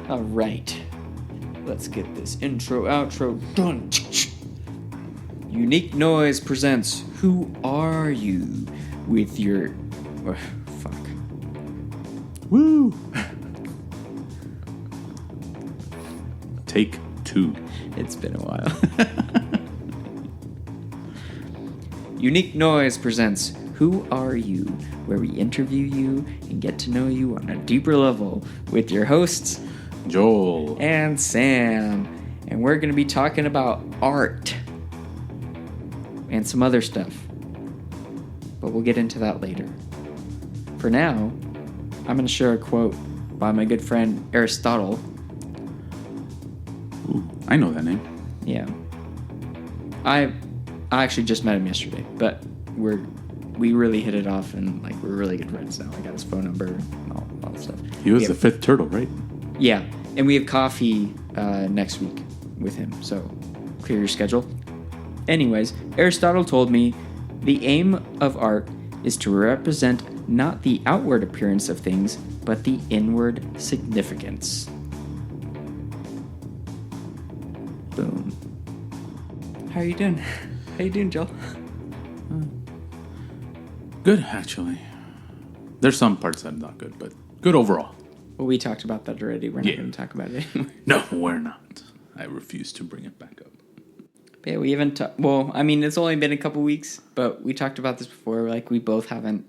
All right. Let's get this intro, outro done. Unique Noise presents Who Are You? With your... Oh, fuck. Woo! Take 2. It's been a while. Unique Noise presents Who Are You? Where we interview you and get to know you on a deeper level with your hosts, Joel. and Sam. And we're going to be talking about art and some other stuff. But we'll get into that later. For now, I'm going to share a quote by my good friend Aristotle. Ooh, I know that name. Yeah. I actually just met him yesterday, but we really hit it off, and like we're really good friends now. I got his phone number and all that stuff. He was the 5th turtle, right? Yeah, and we have coffee next week with him, so clear your schedule. Anyways, Aristotle told me the aim of art is to represent not the outward appearance of things, but the inward significance. Boom. How are you doing? How you doing, Joel? Good, actually. There's some parts that are not good, but good overall. Well, we talked about that already. We're not going to talk about it anymore. No, we're not. I refuse to bring it back up. But yeah, we haven't... well, I mean, it's only been a couple weeks, but we talked about this before. Like, we both haven't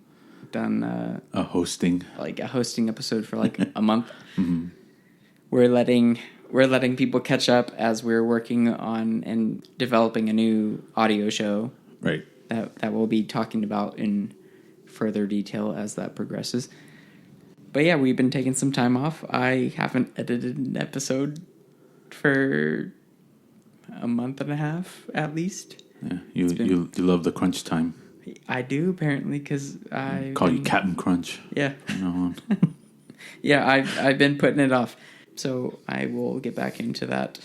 done... a hosting episode for, like, a month. Mm-hmm. We're letting people catch up as we're working on and developing a new audio show. Right. That we'll be talking about in further detail as that progresses. But yeah, we've been taking some time off. I haven't edited an episode for a month and a half, at least. Yeah, you love the crunch time. I do, apparently, because I... Call you Captain Crunch. Yeah. You know. Yeah, I've been putting it off. So I will get back into that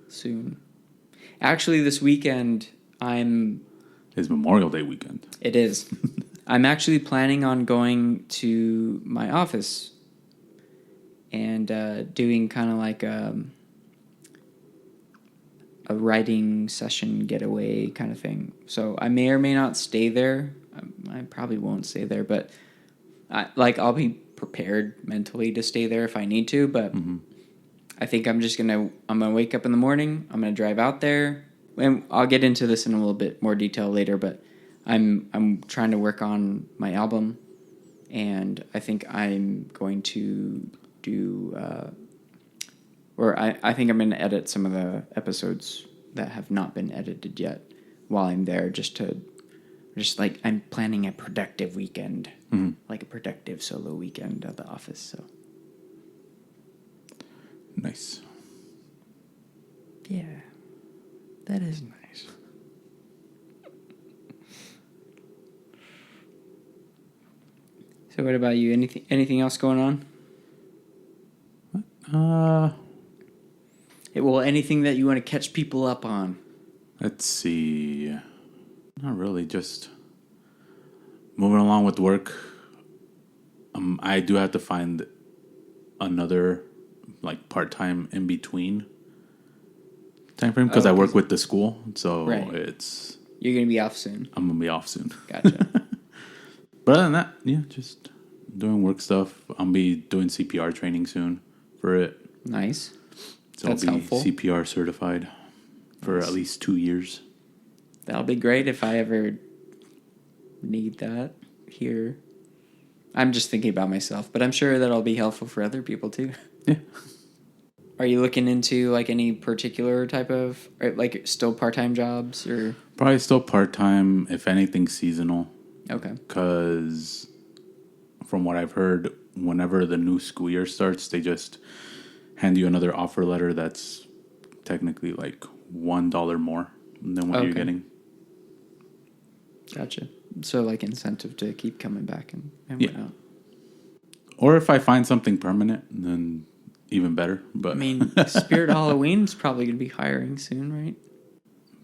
soon. Actually, this weekend, It's Memorial Day weekend. It is. I'm actually planning on going to my office and doing kind of like a writing session getaway kind of thing. So I may or may not stay there. I probably won't stay there, but I'll be prepared mentally to stay there if I need to. But I think I'm gonna wake up in the morning. I'm gonna drive out there. And I'll get into this in a little bit more detail later, but I'm trying to work on my album, and I think I'm going to do, I think I'm going to edit some of the episodes that have not been edited yet while I'm there, I'm planning a productive weekend, like a productive solo weekend at the office. So Nice. Yeah. That is nice. So what about you? Anything else going on? Anything that you want to catch people up on? Let's see. Not really, just moving along with work. I do have to find another part-time in between time frame because I work with the school, so right. You're gonna be off soon. I'm gonna be off soon. Gotcha. But other than that, yeah, just doing work stuff. I'll be doing CPR training soon for it. Nice. So That's I'll be helpful. CPR certified for at least 2 years. That'll be great if I ever need that here. I'm just thinking about myself, but I'm sure that'll be helpful for other people too. Yeah. Are you looking into any particular type of still part-time jobs or? Probably still part-time, if anything seasonal. Okay. Because from what I've heard, whenever the new school year starts, they just hand you another offer letter that's technically $1 more than what you're getting. Gotcha. So incentive to keep coming back and whatnot. Or if I find something permanent, then even better. But I mean, Spirit Halloween's probably going to be hiring soon, right?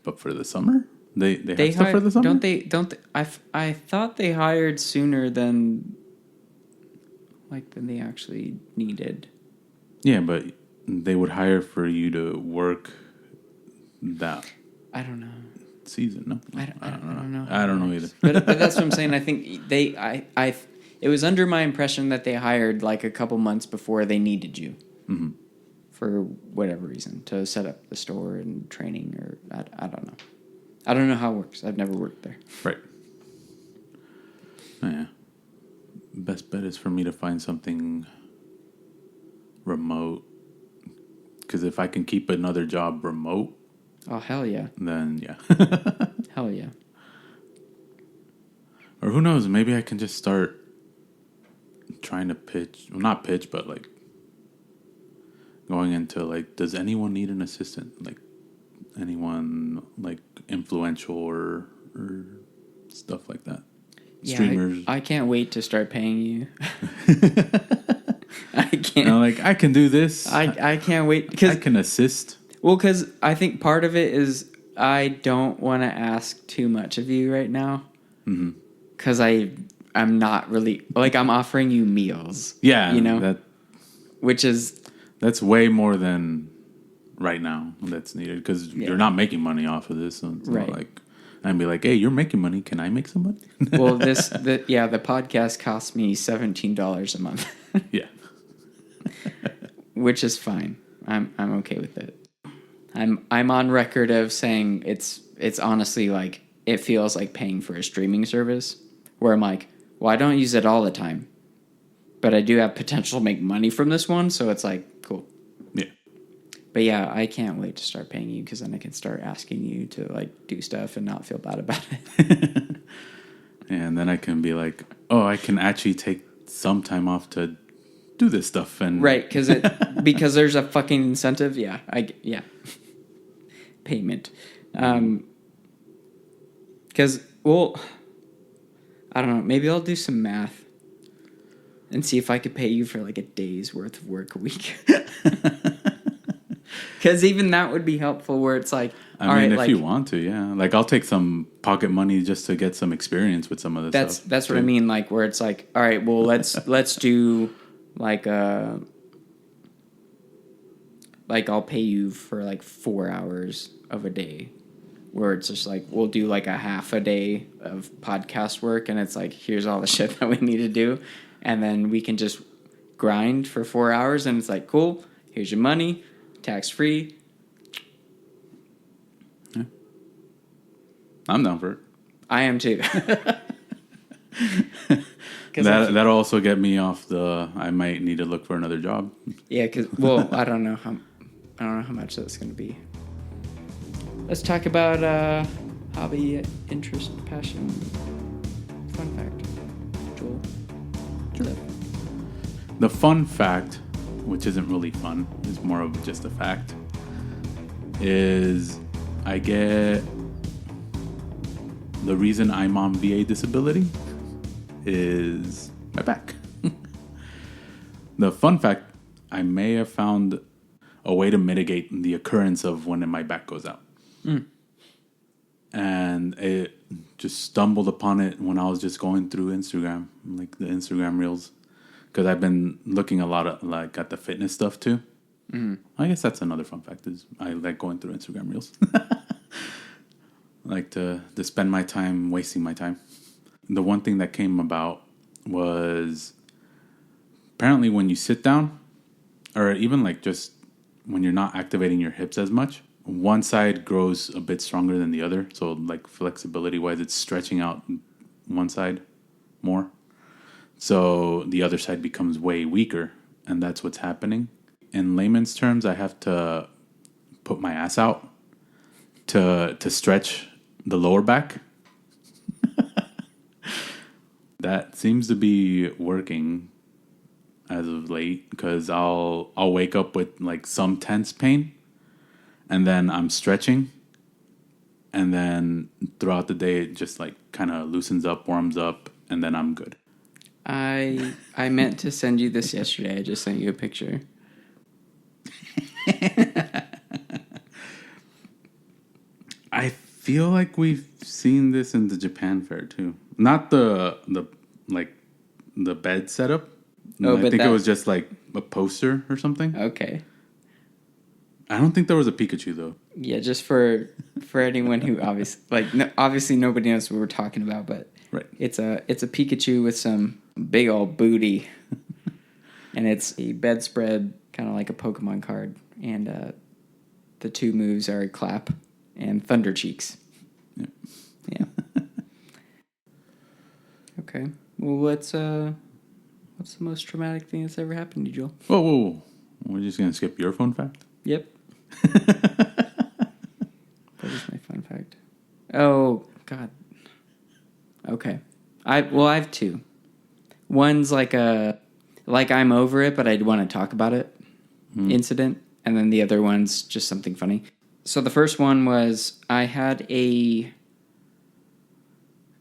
But for the summer, they have stuff for the summer. Don't they? I thought they hired sooner than they actually needed. Yeah, but they would hire for you to work that I don't know. season. No, I don't know. I don't know either. but that's what I'm saying. I think it was under my impression that they hired like a couple months before they needed you. Mm-hmm. For whatever reason, to set up the store and training, or I don't know. I don't know how it works. I've never worked there. Right. Oh, yeah. Best bet is for me to find something remote. Because if I can keep another job remote, oh hell yeah, then yeah. hell yeah. Or who knows? Maybe I can just start trying to pitch. Well, not pitch, but like going into like, does anyone need an assistant? Like anyone like influential or stuff like that. Yeah, Streamers. I can't wait to start paying you. I can't. You know, like I can do this. I can't wait I because can assist. well, because I think part of it is I don't want to ask too much of you right now. Because I'm not really like I'm offering you meals. Yeah, you know which is. That's way more than right now that's needed because you're not making money off of this. So it's right. not like I'd be like, hey, you're making money. Can I make some money? Well, the podcast costs me $17 a month. Yeah. Which is fine. I'm okay with it. I'm on record of saying it's honestly like it feels like paying for a streaming service where I'm like, well, I don't use it all the time. But I do have potential to make money from this one, so it's like, cool. Yeah. But yeah, I can't wait to start paying you because then I can start asking you to like do stuff and not feel bad about it. And then I can be like, oh, I can actually take some time off to do this stuff. And right, because there's a fucking incentive. Yeah, payment. Because, well, I don't know. Maybe I'll do some math. And see if I could pay you for like a day's worth of work a week. Because even that would be helpful where it's like, I mean, if you want to, yeah. Like, I'll take some pocket money just to get some experience with some of this stuff. That's what I mean. Like, where it's like, all right, well, let's do like I'll pay you for like 4 hours of a day. Where it's just like, we'll do like a half a day of podcast work. And it's like, here's all the shit that we need to do. And then we can just grind for 4 hours, and it's like, cool, here's your money, tax-free. Yeah. I'm down for it. I am too. That'll also get me off I might need to look for another job. Yeah, because, well, I don't know how much that's going to be. Let's talk about hobby, interest, passion, fun fact. Joel. Sure. The fun fact, which isn't really fun, is more of just a fact, is I get the reason I'm on VA disability is my back. The fun fact, I may have found a way to mitigate the occurrence of when my back goes out. And it just stumbled upon it when I was just going through Instagram, like the Instagram reels, because I've been looking a lot of like at the fitness stuff too. I guess that's another fun fact is I like going through Instagram reels. Like to spend my time wasting my time. The one thing that came about was apparently when you sit down, or even like just when you're not activating your hips as much, one side grows a bit stronger than the other. So like flexibility wise, it's stretching out one side more. So the other side becomes way weaker. And that's what's happening. In layman's terms, I have to put my ass out to stretch the lower back. That seems to be working as of late because I'll wake up with like some tense pain. And then I'm stretching. And then throughout the day, it just like kind of loosens up, warms up, and then I'm good. I meant to send you this yesterday. I just sent you a picture. I feel like we've seen this in the Japan fair too. Not the bed setup. Oh, I but think it was just like a poster or something. Okay. I don't think there was a Pikachu though. Yeah, just for anyone who obviously nobody knows what we're talking about, but Right. it's a Pikachu with some big old booty, and it's a bedspread, kind of like a Pokemon card, and the two moves are Clap and Thunder Cheeks. Yeah. Okay. Well, what's the most traumatic thing that's ever happened to you, Joel? Whoa. We're just gonna skip your fun fact. Yep. What is my fun fact? Oh God. Okay. I have two. One's like I'm over it, but I'd want to talk about it incident, and then the other one's just something funny. So the first one was I had a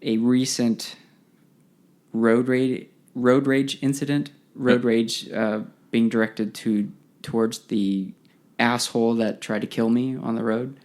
recent road rage incident. Road rage being directed towards the asshole that tried to kill me on the road.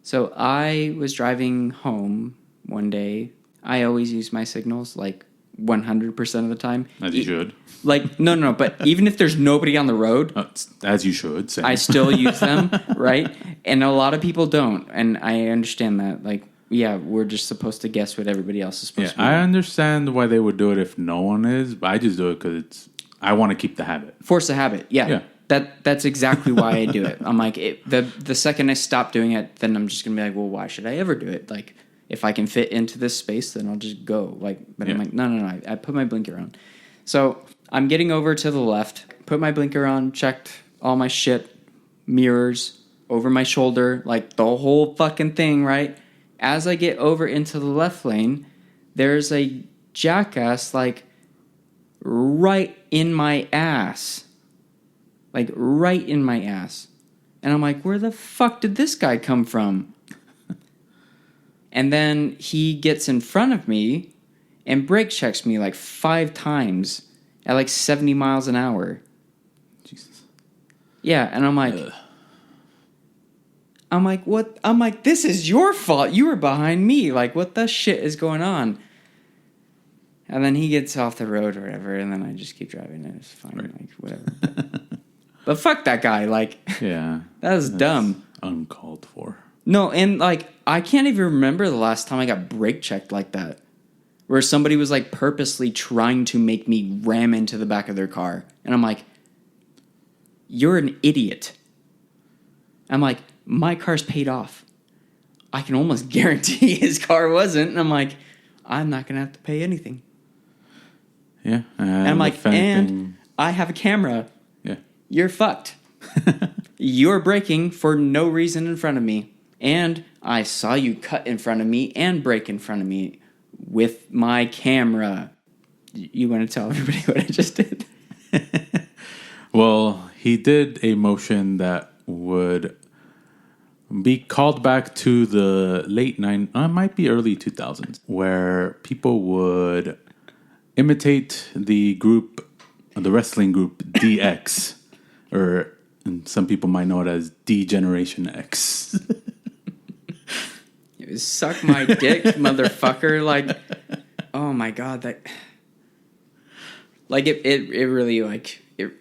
So I was driving home one day. I always use my signals like 100% of the time. As you should. Like, no. But even if there's nobody on the road, as you should. Same. I still use them, right? And a lot of people don't. And I understand that. Like, yeah, we're just supposed to guess what everybody else is supposed to do. I understand why they would do it if no one is, but I just do it because I want to keep the habit. Force the habit, yeah. That's exactly why I do it. I'm like, the second I stop doing it, then I'm just going to be like, well, why should I ever do it? Like, if I can fit into this space, then I'll just go. Like, but I'm like, no. I put my blinker on. So I'm getting over to the left, put my blinker on, checked all my shit, mirrors, over my shoulder, like the whole fucking thing, right? As I get over into the left lane, there's a jackass, like, right in my ass. Like, right in my ass. And I'm like, where the fuck did this guy come from? And then he gets in front of me and brake checks me like 5 times at like 70 miles an hour. Jesus. Yeah, and I'm like... what? I'm like, this is your fault. You were behind me. Like, what the shit is going on? And then he gets off the road or whatever, and then I just keep driving, and it's fine. Right. Like, whatever. But fuck that guy. Like, yeah. That was dumb. Uncalled for. No, and, like, I can't even remember the last time I got brake checked like that. Where somebody was, like, purposely trying to make me ram into the back of their car. And I'm like, you're an idiot. I'm like, my car's paid off. I can almost guarantee his car wasn't. And I'm like, I'm not going to have to pay anything. Yeah. And I'm like, and I have a camera. Yeah. You're fucked. You're braking for no reason in front of me. And I saw you cut in front of me and brake in front of me with my camera. You want to tell everybody what I just did? Well, he did a motion that would be called back to the late might be early 2000s, where people would imitate the wrestling group DX, or and some people might know it as D Generation X. It was suck my dick, motherfucker. Like, oh my God, that, like, it really, like, it,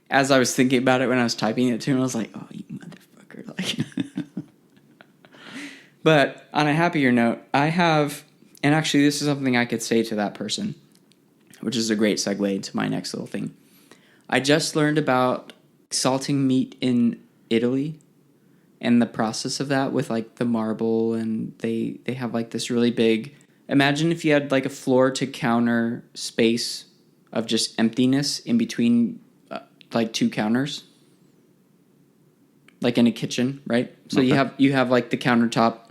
as I was thinking about it when I was typing it to him, I was like, oh, you motherfucker. Like, but on a happier note, I have, and actually this is something I could say to that person, which is a great segue into my next little thing. I just learned about salting meat in Italy and the process of that with, like, the marble, and they have, like, this really big, imagine if you had, like, a floor to counter space of just emptiness in between, like, 2 counters, like in a kitchen, right? So okay. you have like the countertop,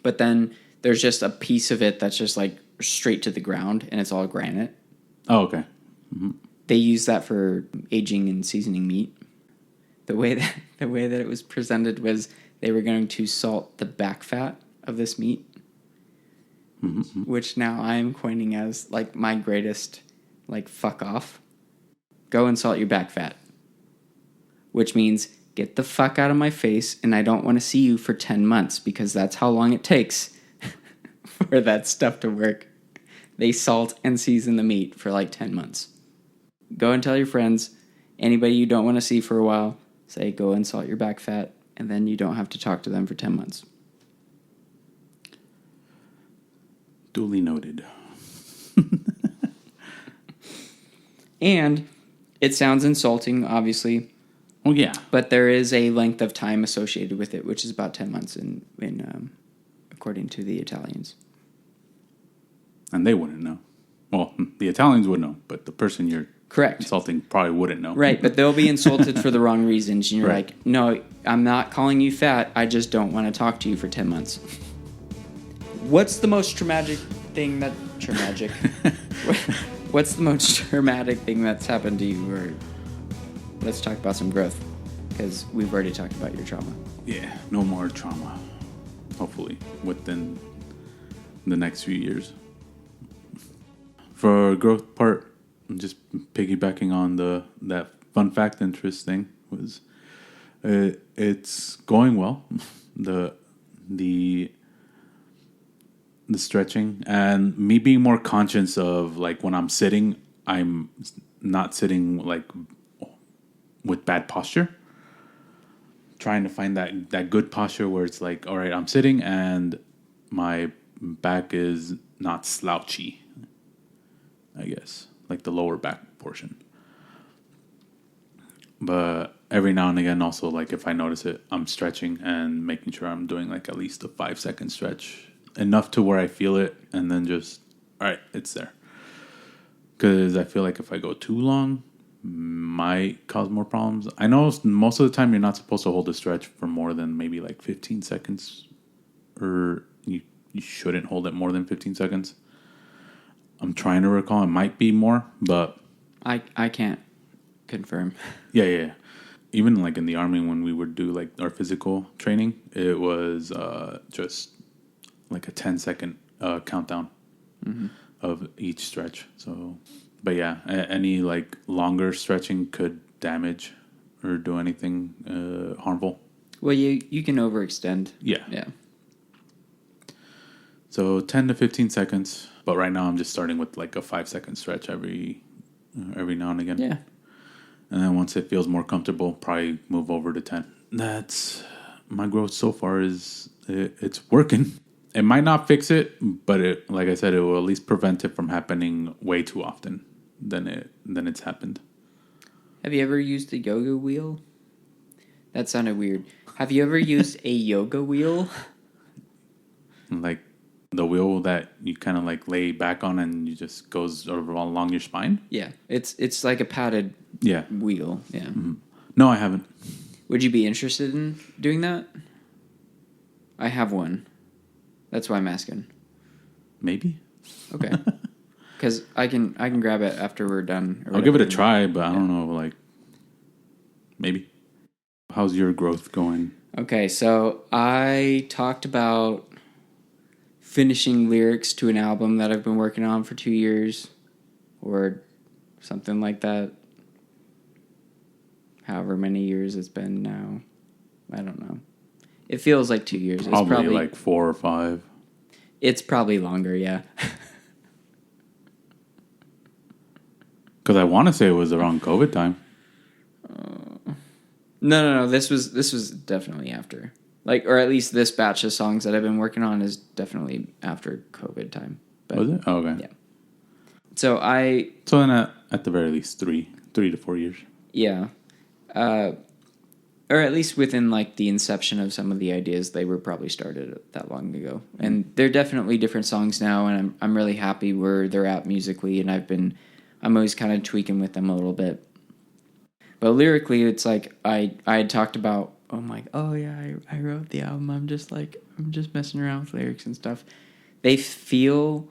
but then there's just a piece of it that's just like straight to the ground, and it's all granite. Oh, okay. Mm-hmm. They use that for aging and seasoning meat. The way that it was presented was they were going to salt the back fat of this meat, mm-hmm. which now I'm coining as, like, my greatest, like, fuck off. Go and salt your back fat, which means get the fuck out of my face, and I don't want to see you for 10 months, because that's how long it takes for that stuff to work. They salt and season the meat for like 10 months. Go and tell your friends, anybody you don't want to see for a while, say go and salt your back fat, and then you don't have to talk to them for 10 months. Duly noted. And it sounds insulting, obviously. Oh, yeah. But there is a length of time associated with it, which is about 10 months according to the Italians. And they wouldn't know. Well, the Italians would know, but the person you're Correct. insulting probably wouldn't know. Right, but they'll be insulted for the wrong reasons. And you're Right. like, no, I'm not calling you fat. I just don't want to talk to you for 10 months. What's the most traumatic thing that... Traumatic? What's the most traumatic thing that's happened to you? Or let's talk about some growth, because we've already talked about your trauma. Yeah, no more trauma. Hopefully, within the next few years. For growth part, I'm just piggybacking on that fun fact interest thing was it's going well. The stretching and me being more conscious of like when I'm sitting, I'm not sitting like with bad posture. Trying to find that good posture where it's like, all right, I'm sitting and my back is not slouchy, I guess, like the lower back portion. But every now and again, also, like if I notice it, I'm stretching and making sure I'm doing like at least a 5-second stretch, enough to where I feel it, and then just, all right, it's there. Because I feel like if I go too long, might cause more problems. I know most of the time you're not supposed to hold a stretch for more than maybe like 15 seconds, or you shouldn't hold it more than 15 seconds. I'm trying to recall. It might be more, but I can't confirm. Yeah. Even like in the Army when we would do like our physical training, it was just like a 10-second countdown of each stretch. So, but yeah, any like longer stretching could damage or do anything harmful. Well, you can overextend. Yeah. So 10 to 15 seconds. But right now I'm just starting with like a 5-second stretch every now and again. Yeah. And then once it feels more comfortable, probably move over to 10. That's my growth so far it's working. It might not fix it, but it, like I said, it will at least prevent it from happening way too often than it's happened. Have you ever used a yoga wheel? That sounded weird. Have you ever used a yoga wheel? Like the wheel that you kind of like lay back on and you just goes along your spine? Yeah. It's like a padded wheel. Yeah. Mm-hmm. No, I haven't. Would you be interested in doing that? I have one. That's why I'm asking. Maybe. Okay. Because I can grab it after we're done. I'll give it a try, but I don't know, like, maybe. How's your growth going? Okay, so I talked about finishing lyrics to an album that I've been working on for 2 years, or something like that. However many years it's been now. I don't know. It feels like 2 years. Probably, it's probably like 4 or 5. It's probably longer, yeah. Because I want to say it was around COVID time. No. This was definitely after. Like, or at least this batch of songs that I've been working on is definitely after COVID time. But, was it? Oh, okay. Yeah. So then at the very least 3 to 4 years. Yeah. Or at least within like the inception of some of the ideas, they were probably started that long ago. And they're definitely different songs now, and I'm really happy where they're at musically, and I'm always kind of tweaking with them a little bit. But lyrically, it's like I had talked about, I wrote the album. I'm just messing around with lyrics and stuff. They feel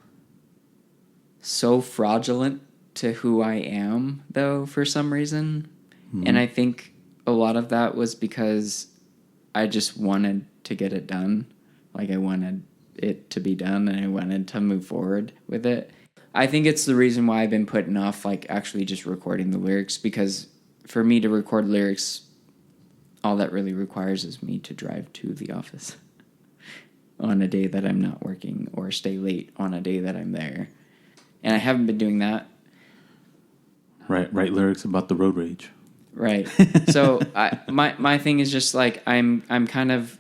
so fraudulent to who I am, though, for some reason. Mm-hmm. And I think a lot of that was because I just wanted to get it done. Like, I wanted it to be done, and I wanted to move forward with it. I think it's the reason why I've been putting off, like, actually just recording the lyrics, because for me to record lyrics, all that really requires is me to drive to the office on a day that I'm not working, or stay late on a day that I'm there. And I haven't been doing that. Write lyrics about the road rage. Right. So my thing is just like I'm kind of,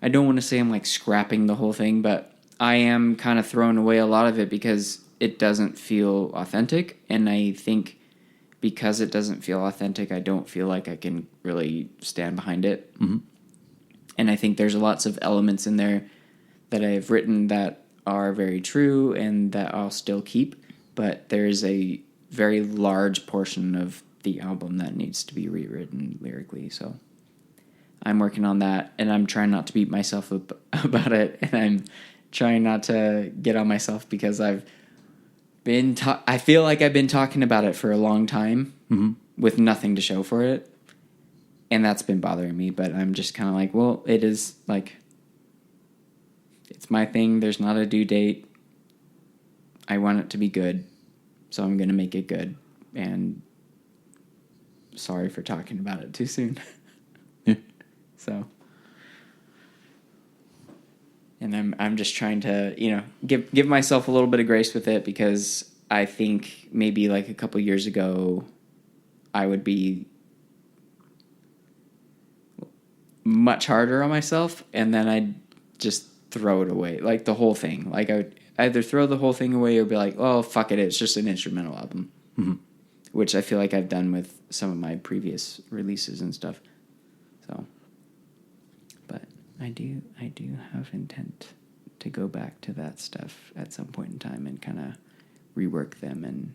I don't want to say I'm like scrapping the whole thing, but I am kind of throwing away a lot of it because it doesn't feel authentic. And I think because it doesn't feel authentic, I don't feel like I can really stand behind it. Mm-hmm. And I think there's lots of elements in there that I've written that are very true and that I'll still keep. But there's a very large portion of the album that needs to be rewritten lyrically. So I'm working on that, and I'm trying not to beat myself up about it. And I'm trying not to get on myself because I've been I feel like I've been talking about it for a long time with nothing to show for it. And that's been bothering me, but I'm just kind of like, well, it is like, it's my thing. There's not a due date. I want it to be good, so I'm going to make it good. And sorry for talking about it too soon. Yeah. So, and I'm just trying to, you know, give myself a little bit of grace with it, because I think maybe like a couple years ago, I would be much harder on myself, and then I'd just throw it away, like the whole thing. Like I would either throw the whole thing away or be like, oh, fuck it, it's just an instrumental album. Mm-hmm. Which I feel like I've done with some of my previous releases and stuff. So, but I do have intent to go back to that stuff at some point in time and kind of rework them and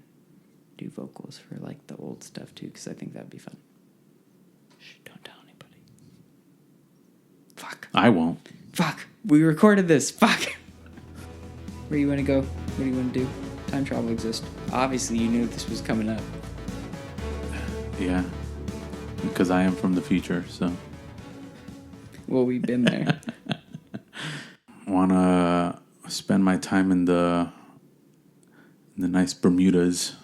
do vocals for like the old stuff too, because I think that'd be fun. Shh, don't tell anybody. Fuck. I won't. Fuck. We recorded this. Fuck. Where do you want to go? What do you want to do? Time travel exists. Obviously, you knew this was coming up. Yeah. Because I am from the future, so. Well, we've been there. Want to spend my time in the nice Bermudas.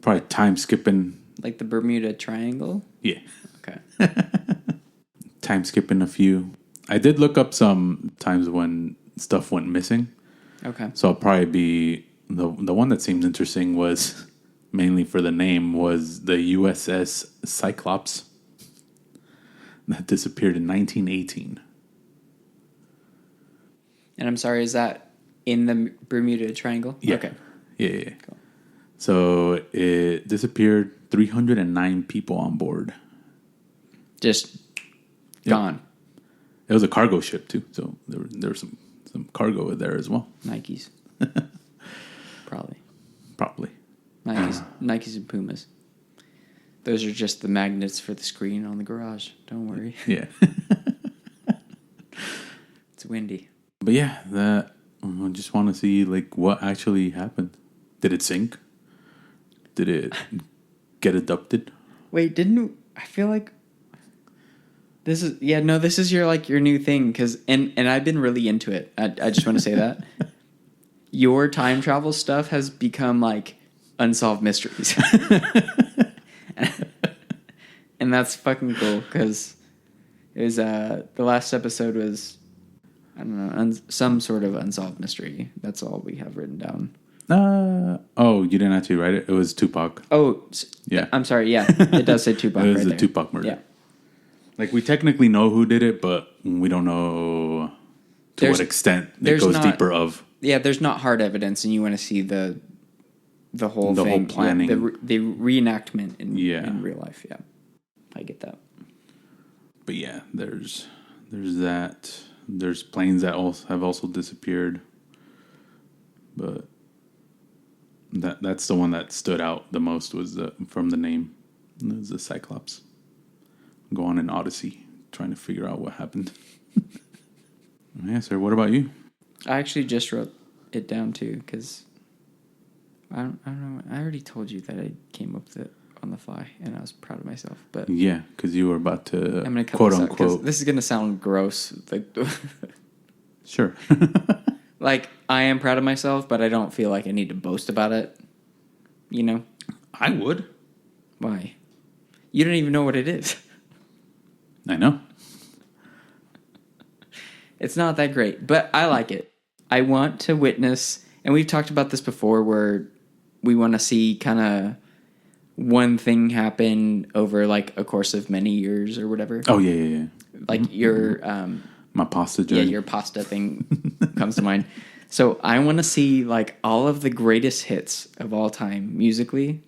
Probably time skipping. Like the Bermuda Triangle? Yeah. Okay. Time skipping a few. I did look up some times when stuff went missing. Okay. So I'll probably be the one that seems interesting was mainly for the name was the USS Cyclops that disappeared in 1918. And I'm sorry, is that in the Bermuda Triangle? Yeah. Okay. Yeah. Cool. So it disappeared. 309 people on board. Just gone. It was a cargo ship too, so there was some cargo there as well. Nikes. Probably. Nikes and Pumas. Those are just the magnets for the screen on the garage. Don't worry. Yeah. It's windy. But yeah, that I just want to see like what actually happened. Did it sink? Did it get abducted? Wait, I feel like this is your new thing, cuz and I've been really into it. I just want to say that. Your time travel stuff has become like unsolved mysteries. And that's fucking cool, cuz it was the last episode was, I don't know, some sort of unsolved mystery. That's all we have written down. Oh, you didn't actually write it? It was Tupac. Oh, yeah. I'm sorry. Yeah, it does say Tupac. It was right the there. Tupac murder. Yeah. Like we technically know who did it, but we don't know to what extent it goes deeper of. Yeah, there's not hard evidence, and you want to see the whole thing, whole planning, the reenactment in real life. Yeah, I get that. But yeah, there's that. There's planes that have also disappeared, but that's the one that stood out the most was from the name. It was the Cyclops. Go on an odyssey trying to figure out what happened. Yeah, sir. What about you? I actually just wrote it down too, because I don't know. I already told you that I came up with it on the fly, and I was proud of myself. But yeah, because you were about to I'm gonna cut quote this out, 'cause unquote. this is gonna sound gross. Like, Sure. like I am proud of myself, but I don't feel like I need to boast about it. You know? I would. Why? You don't even know what it is. I know. It's not that great, but I like it. I want to witness, and we've talked about this before, where we want to see kind of one thing happen over like a course of many years or whatever. Oh yeah. Like your my pasta journey. Yeah, your pasta thing comes to mind. So I want to see like all of the greatest hits of all time musically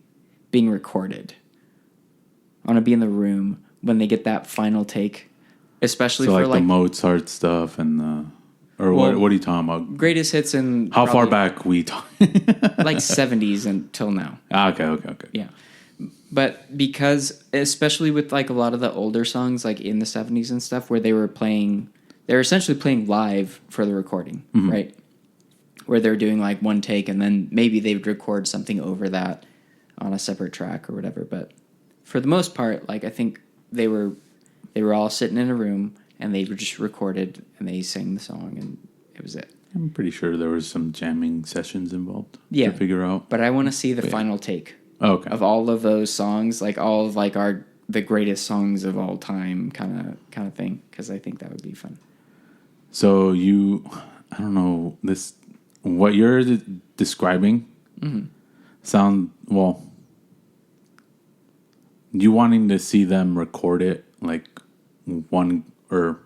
being recorded. I want to be in the room when they get that final take, especially so for like the Mozart stuff and the, or well, what are you talking about? Greatest hits in how far back we talk? Like 70s until now. Okay. Yeah. But because, especially with like a lot of the older songs, like in the 70s and stuff, where they were essentially playing live for the recording, right? Where they're doing like one take and then maybe they would record something over that on a separate track or whatever. But for the most part, like I think they were all sitting in a room and they were just recorded and they sang the song and it was it. I'm pretty sure there was some jamming sessions involved to figure out. But I want to see the final take. Okay. Of all of those songs, like all of like the greatest songs of all time kind of thing, because I think that would be fun. So I don't know, what you're describing sound, well, you wanting to see them record it like one or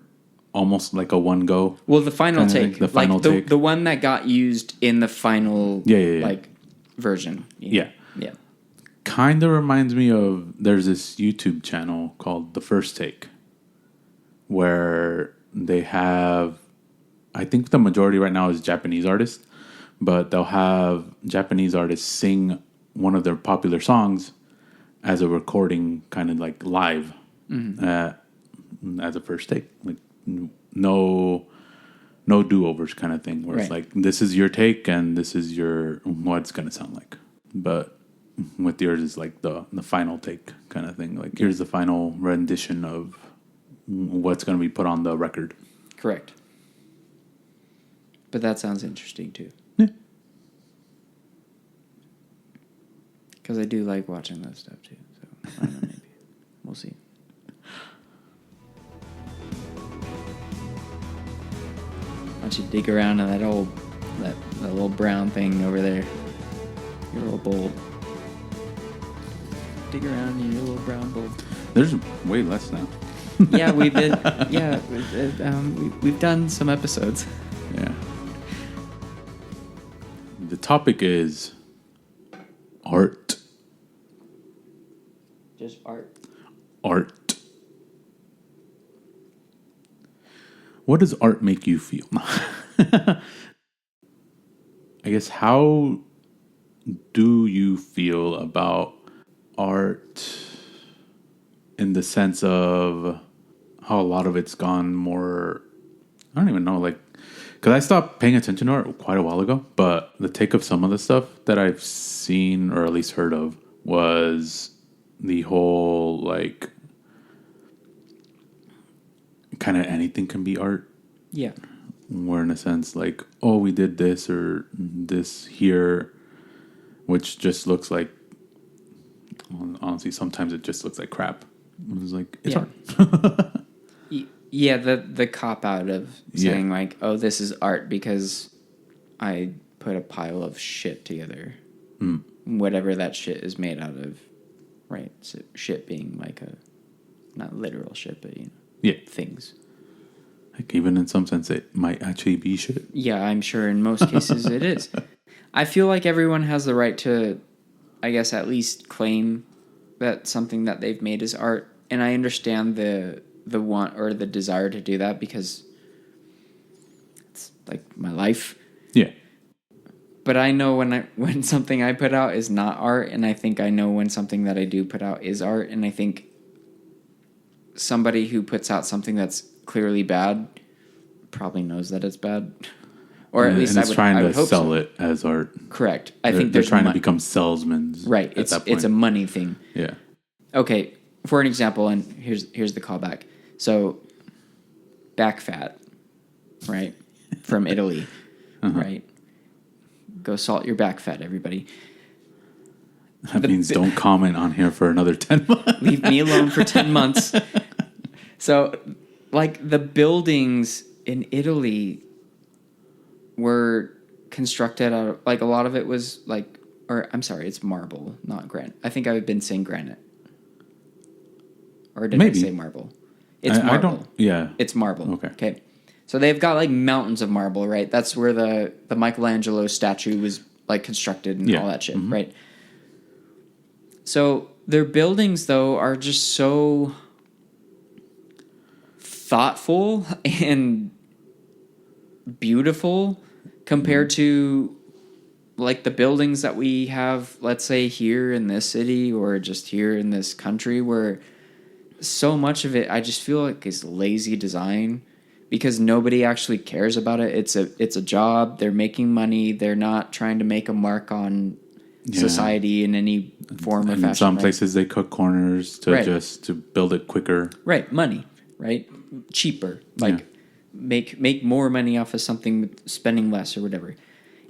almost like a one go. Well, the final take, the final take, the one that got used in the final, like version. Yeah. Yeah. Kind of reminds me of, there's this YouTube channel called The First Take where they have, I think the majority right now is Japanese artists, but they'll have Japanese artists sing one of their popular songs as a recording, kind of like live, as a first take, like no do-overs kind of thing, where it's like, this is your take and this is what it's going to sound like. But with yours is like the final take kind of thing. Like, here's the final rendition of what's going to be put on the record. Correct. But that sounds interesting too. Yeah. Because I do like watching that stuff too. So I don't know, maybe we'll see. Why don't you dig around in that little brown thing over there? Your little bowl. Dig around in your little brown bowl. There's way less now. Yeah, we've been. Yeah, we've done some episodes. Yeah. The topic is art. Just art. Art. What does art make you feel? I guess, how do you feel about art in the sense of how a lot of it's gone more, I don't even know, like, because I stopped paying attention to art quite a while ago, but the take of some of the stuff that I've seen or at least heard of was the whole, like, kind of anything can be art. Yeah. Where in a sense, like, oh, we did this or this here, which just looks like, honestly, sometimes it just looks like crap. It's like, it's art. Yeah, the cop out of saying like, oh, this is art because I put a pile of shit together. Whatever that shit is made out of. Right. So shit being like not literal shit, but things. Like, even in some sense, it might actually be shit. Yeah, I'm sure in most cases it is. I feel like everyone has the right to, I guess, at least claim that something that they've made is art. And I understand the want or the desire to do that because it's like my life. Yeah. But I know when something I put out is not art, and I think I know when something that I do put out is art, and I think somebody who puts out something that's clearly bad probably knows that it's bad. Or at least I would trying to sell it as art. Correct. I think they're trying to become salesmen. Right. It's a money thing. Yeah. Okay. For an example, and here's the callback. So, back fat, right, from Italy, right. Go salt your back fat, everybody. That means don't comment on here for another 10 months. Leave me alone for 10 months. So, like, the buildings in Italy were constructed out of, like, a lot of it was like, or I'm sorry, it's marble, not granite. I think I've been saying granite. Or did Maybe. I say marble? It's marble. I don't. Yeah. It's marble. Okay. So they've got like mountains of marble, right? That's where the Michelangelo statue was like constructed and all that shit, right? So their buildings though are just so thoughtful and beautiful compared to like the buildings that we have, let's say here in this city or just here in this country, where so much of it I just feel like is lazy design because nobody actually cares about it. It's a job. They're making money. They're not trying to make a mark on society in any form or fashion. In some places they cut corners to build it quicker. Right, money, right? Cheaper. Like make more money off of something spending less or whatever.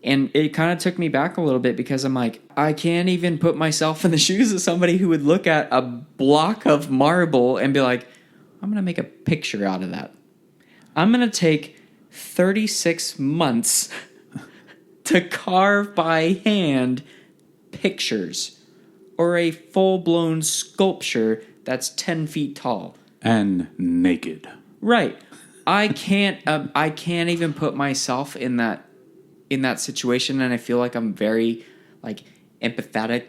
And it kind of took me back a little bit because I'm like, I can't even put myself in the shoes of somebody who would look at a block of marble and be like, I'm going to make a picture out of that. I'm going to take 36 months to carve by hand pictures or a full-blown sculpture that's 10 feet tall. And naked. Right. I can't even put myself in that situation, and I feel like I'm very like empathetic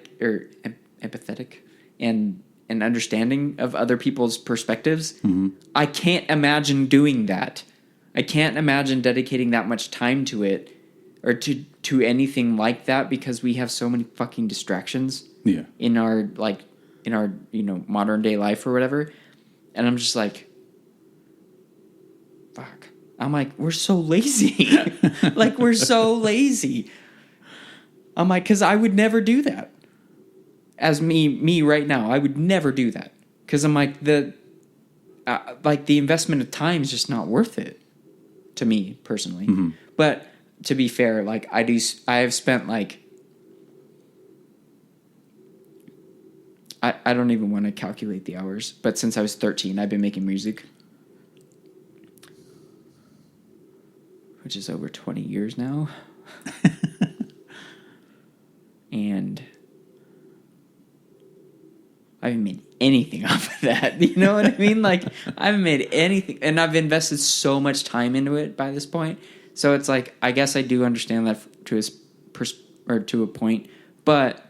and understanding of other people's perspectives. I can't imagine doing that. I can't imagine dedicating that much time to it or to anything like that because we have so many fucking distractions in our modern day life or whatever. And I'm just like, fuck. I'm like, we're so lazy. Like, we're so lazy. I'm like, because I would never do that. As me right now, I would never do that. Because I'm like, the investment of time is just not worth it to me personally. But to be fair, like I have spent like, I don't even want to calculate the hours, but since I was 13, I've been making music. Which is over 20 years now. And I haven't made anything off of that. You know what I mean? Like, I haven't made anything. And I've invested so much time into it by this point. So it's like, I guess I do understand that to a point. But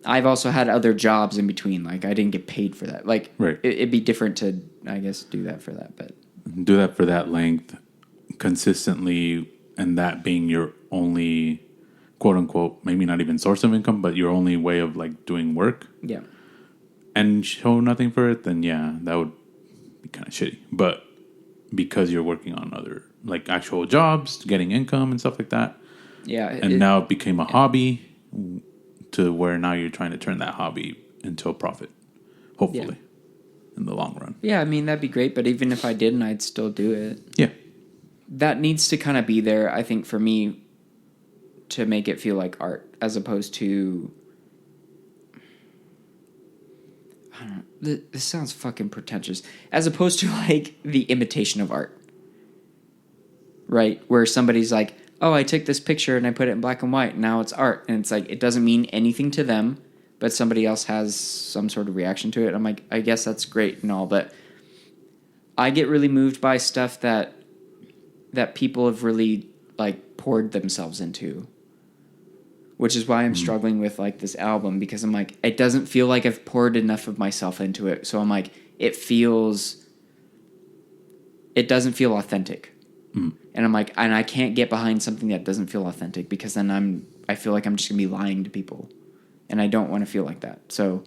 I've also had other jobs in between. Like, I didn't get paid for that. Like, it'd be different to, I guess, do that for that. But do that for that length consistently, and that being your only quote unquote, maybe not even source of income, but your only way of like doing work. Yeah. And show nothing for it, then that would be kind of shitty. But because you're working on other like actual jobs, getting income and stuff like that. Yeah. And now it became a hobby to where now you're trying to turn that hobby into a profit. Hopefully. In the long run. Yeah, I mean that'd be great, but even if I didn't, I'd still do it. Yeah. That needs to kind of be there, I think, for me to make it feel like art, as opposed to, I don't know, this sounds fucking pretentious, as opposed to like the imitation of art, right? Where somebody's like, oh, I took this picture and I put it in black and white, and now it's art, and it's like, it doesn't mean anything to them, but somebody else has some sort of reaction to it. I'm like, I guess that's great and all, but I get really moved by stuff that people have really like poured themselves into, which is why I'm struggling with like this album, because I'm like, it doesn't feel like I've poured enough of myself into it. So I'm like, it doesn't feel authentic. And I'm like, and I can't get behind something that doesn't feel authentic, because then I feel like I'm just gonna be lying to people, and I don't want to feel like that. So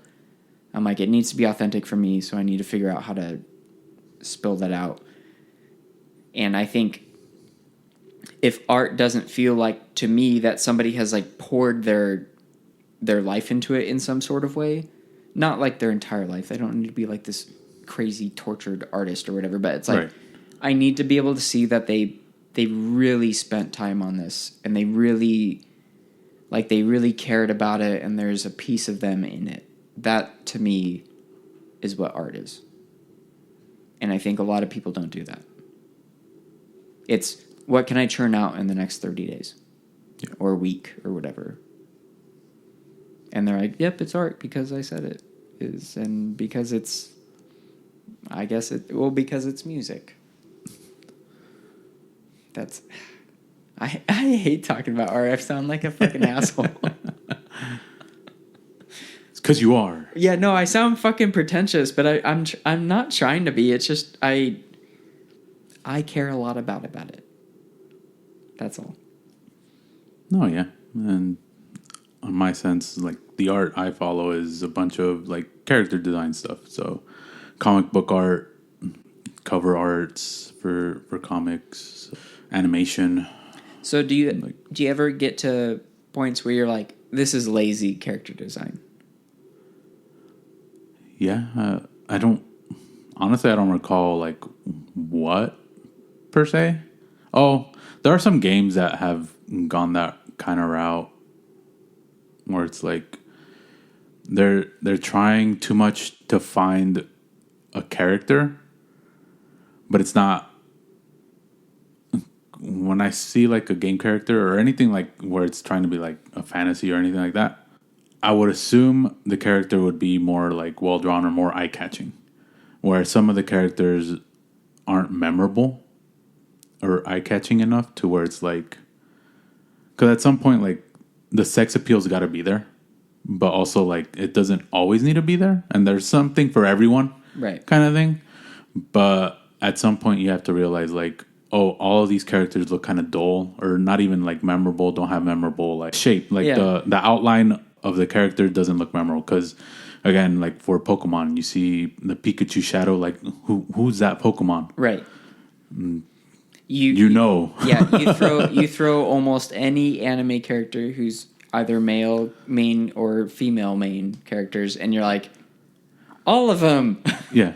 I'm like, it needs to be authentic for me. So I need to figure out how to spill that out. And I think if art doesn't feel like, to me, that somebody has like poured their life into it in some sort of way, not like their entire life. They don't need to be like this crazy tortured artist or whatever, but it's like, I need to be able to see that they really spent time on this, and they really cared about it, and there's a piece of them in it. That to me is what art is. And I think a lot of people don't do that. It's what can I churn out in the next 30 days or week or whatever? And they're like, yep, it's art because I said it is. And because it's, I guess because it's music. That's, I hate talking about art. I sound like a fucking asshole. It's because you are. Yeah, no, I sound fucking pretentious, but I'm not trying to be. It's just, I care a lot about it. That's all. No, yeah. And on my sense, like the art I follow is a bunch of like character design stuff. So comic book art, cover arts for comics, animation. So do you ever get to points where you're like, this is lazy character design? Yeah, I don't recall like what per se. Oh, there are some games that have gone that kind of route where it's like they're trying too much to find a character, but it's not. When I see like a game character or anything like where it's trying to be like a fantasy or anything like that, I would assume the character would be more like well drawn or more eye catching, where some of the characters aren't memorable or eye catching enough to where it's like, because at some point like the sex appeal's got to be there, but also like it doesn't always need to be there, and there's something for everyone, right? Kind of thing. But at some point you have to realize like, oh, all of these characters look kind of dull or not even like memorable, don't have memorable like shape, like the outline of the character doesn't look memorable. Because again, like for Pokemon, you see the Pikachu shadow, like who's that Pokemon, right? You know. Yeah, you throw almost any anime character who's either male main or female main characters, and you're like, all of them. Yeah.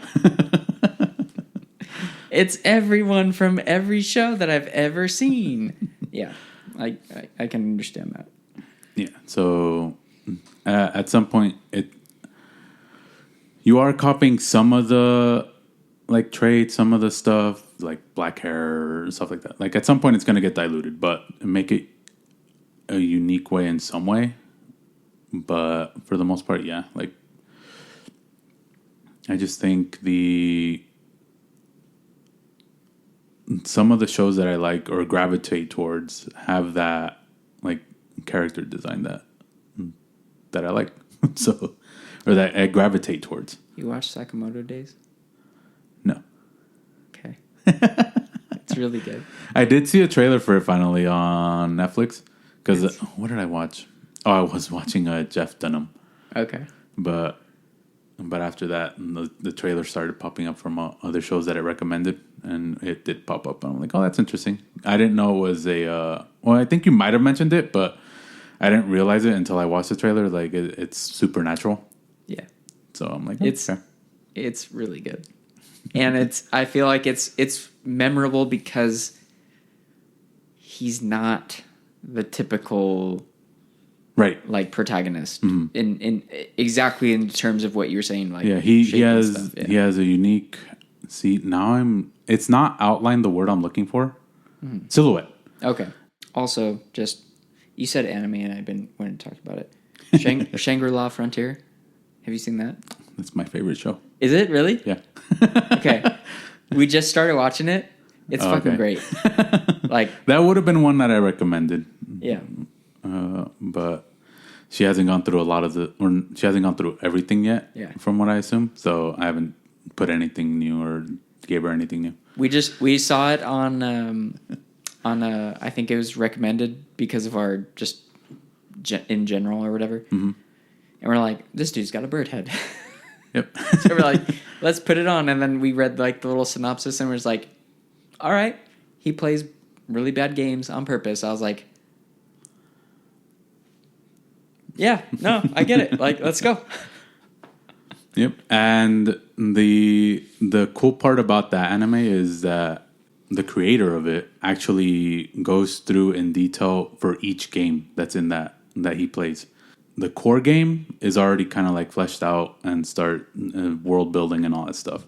It's everyone from every show that I've ever seen. Yeah, I can understand that. Yeah, so at some point, you are copying some of the like traits, some of the stuff like black hair, stuff like that. Like at some point, it's going to get diluted, but make it a unique way in some way. But for the most part, yeah, like I just think some of the shows that I like or gravitate towards have that like character design that I like. So, or that I gravitate towards. You watch Sakamoto Days? No. Okay. It's really good. I did see a trailer for it finally on Netflix. Because what did I watch? Oh, I was watching Jeff Dunham. Okay. But after that, the trailer started popping up from other shows that I recommended, and it did pop up. And I'm like, oh, that's interesting. I didn't know it was a... well, I think you might have mentioned it, but I didn't realize it until I watched the trailer. Like, it's supernatural. Yeah. So I'm like, it's really good. And I feel like it's memorable because he's not the typical... right, like protagonist in exactly in terms of what you're saying. Like, yeah, he has a unique. See, now it's not outline the word I'm looking for. Silhouette. Okay. Also, just you said anime, and I've been wanting to talk about it. Shangri-La Frontier. Have you seen that? That's my favorite show. Is it really? Yeah. Okay. We just started watching it. It's fucking great. Like that would have been one that I recommended. Yeah. But she hasn't gone through she hasn't gone through everything yet. Yeah. From what I assume, so I haven't put anything new or gave her anything new. We saw it on I think it was recommended because of our just in general or whatever. Mm-hmm. And we're like, this dude's got a bird head. Yep. So we're like, let's put it on. And then we read like the little synopsis and we're just like, all right, he plays really bad games on purpose. I was like, yeah, no, I get it. Like, let's go. Yep. And the cool part about that anime is that the creator of it actually goes through in detail for each game that's in that he plays. The core game is already kind of like fleshed out and start world building and all that stuff.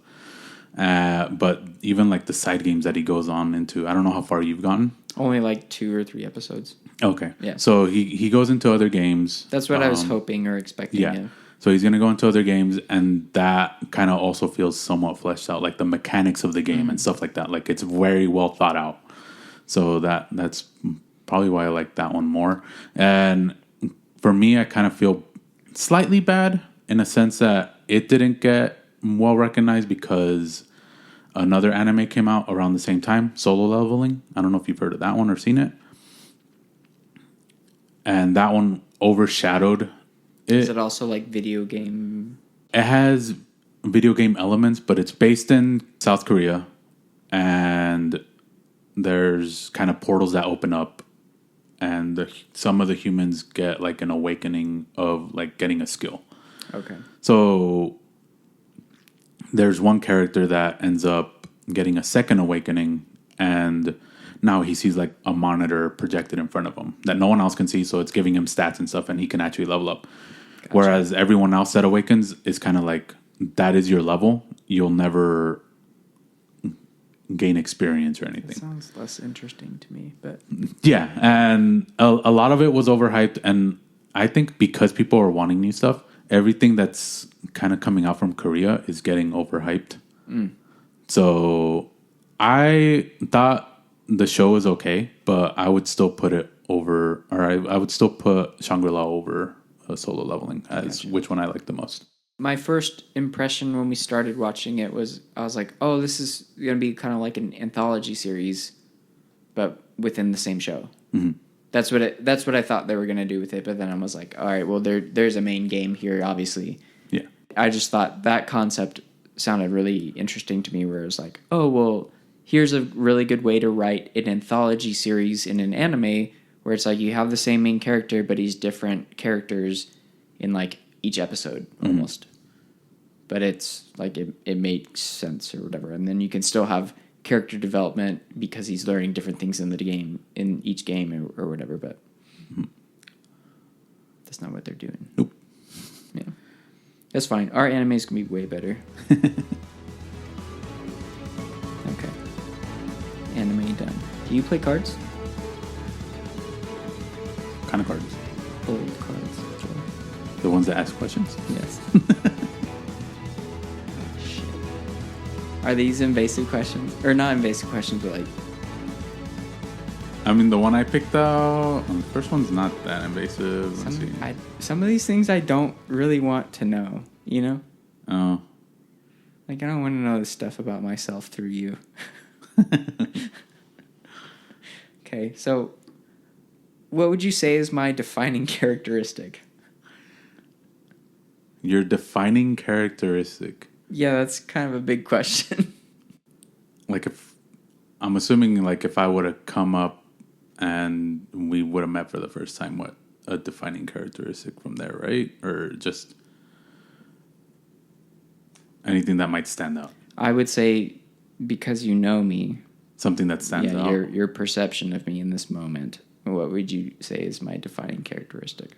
But even like the side games that he goes on into, I don't know how far you've gotten. Only like 2 or 3 episodes. Okay. Yeah. So he goes into other games. That's what I was hoping or expecting. Yeah. So he's going to go into other games, and that kind of also feels somewhat fleshed out, like the mechanics of the game and stuff like that. Like it's very well thought out. So that's probably why I like that one more. And for me, I kind of feel slightly bad in a sense that it didn't get well recognized because another anime came out around the same time, Solo Leveling. I don't know if you've heard of that one or seen it. And that one overshadowed it. Is it also like video game? It has video game elements, but it's based in South Korea. And there's kind of portals that open up. And some of the humans get like an awakening of like getting a skill. Okay. So there's one character that ends up getting a second awakening, and now he sees like a monitor projected in front of him that no one else can see, so it's giving him stats and stuff, and he can actually level up. Gotcha. Whereas everyone else that awakens is kind of like, that is your level. You'll never gain experience or anything. That sounds less interesting to me, but... Yeah, and a lot of it was overhyped, and I think because people are wanting new stuff, everything that's kind of coming out from Korea is getting overhyped. So I thought the show was okay, but I would still put it over, or I would still put Shangri-La over Solo Leveling as which one I like the most. My first impression when we started watching it was, I was like, oh, this is going to be kind of like an anthology series, but within the same show. Mm-hmm. That's what I thought they were going to do with it. But then I was like, all right, well, there's a main game here, obviously. Yeah. I just thought that concept sounded really interesting to me, where it was like, oh, well, here's a really good way to write an anthology series in an anime where it's like you have the same main character, but he's different characters in like each episode almost. But it's like it makes sense or whatever. And then you can still have character development because he's learning different things in the game, in each game or whatever, but that's not what they're doing. Nope. Yeah. That's fine. Our animes can be way better. Okay. Anime done. Do you play cards? What kind of cards? Old cards. The ones that ask questions? Yes. Shit. Are these invasive questions? Or not invasive questions, but like... I mean, the one I picked out, the first one's not that invasive. Let's see. Some of these things I don't really want to know, you know? Oh. Like, I don't want to know this stuff about myself through you. Okay, so what would you say is my defining characteristic? Your defining characteristic? Yeah, that's kind of a big question. Like, I'm assuming, like, if I would have come up and we would have met for the first time, what a defining characteristic from there, right? Or just anything that might stand out? I would say, because you know me, something that stands out. Your perception of me in this moment. What would you say is my defining characteristic?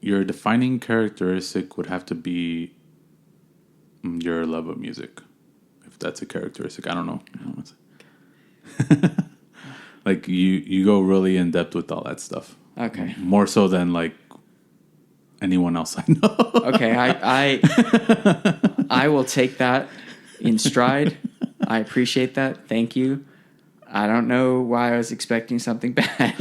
Your defining characteristic would have to be your love of music, if that's a characteristic. I don't know. Like you go really in depth with all that stuff. Okay. More so than like anyone else I know. Okay, I will take that in stride. I appreciate that. Thank you. I don't know why I was expecting something bad.